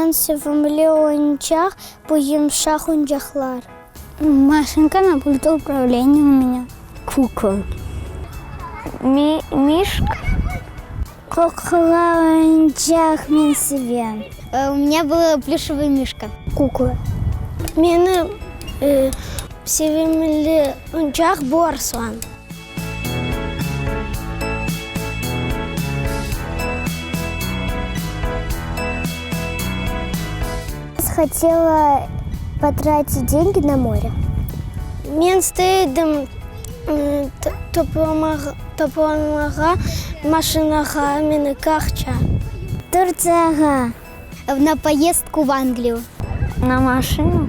Мен sevimli oyuncak bu yumuşak oyuncaklar. Машинка на пульте управления у меня. Кукла. Мишка. Kukla oyuncak мен sevim. У меня была плюшевая мишка. Kukla. Benim sevimli oyuncak bu Arslan. Хотела потратить деньги на море. Мен стейдім топлamağa, машинаға, мені қақча. Турцияға. На поездку в Англию. На машину.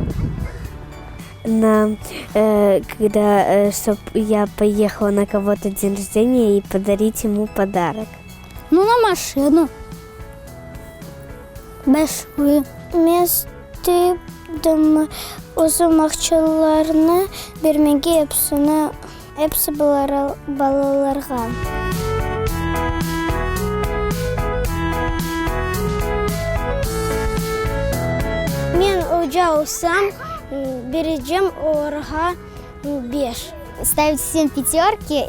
Когда чтоб я поехала на кого-то день рождения и подарить ему подарок. Ну, на машину. Большую. Мен стейдім uzun akçalarını vermeye hepsi balalarga. Мен уйдяусам, бережем орга 5. Ставить всем пятерки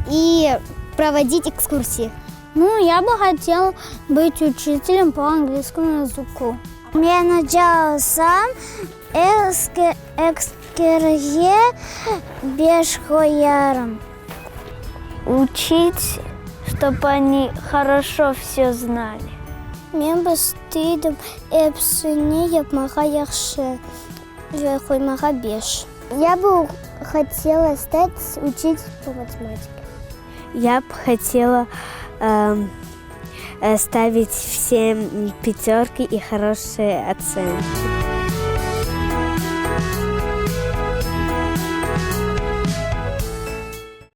и проводить экскурсии. Ну, я бы хотел быть учителем по английскому языку. Мен уйдяусам, экскерге 5 koyarım. Учить, чтобы они хорошо все знали. Мен besteydim hepsini yapmağa yaxşı ve koymağa 5. Я бы хотела учить по математике. Я бы хотела ставить всем пятерки и хорошие оценки.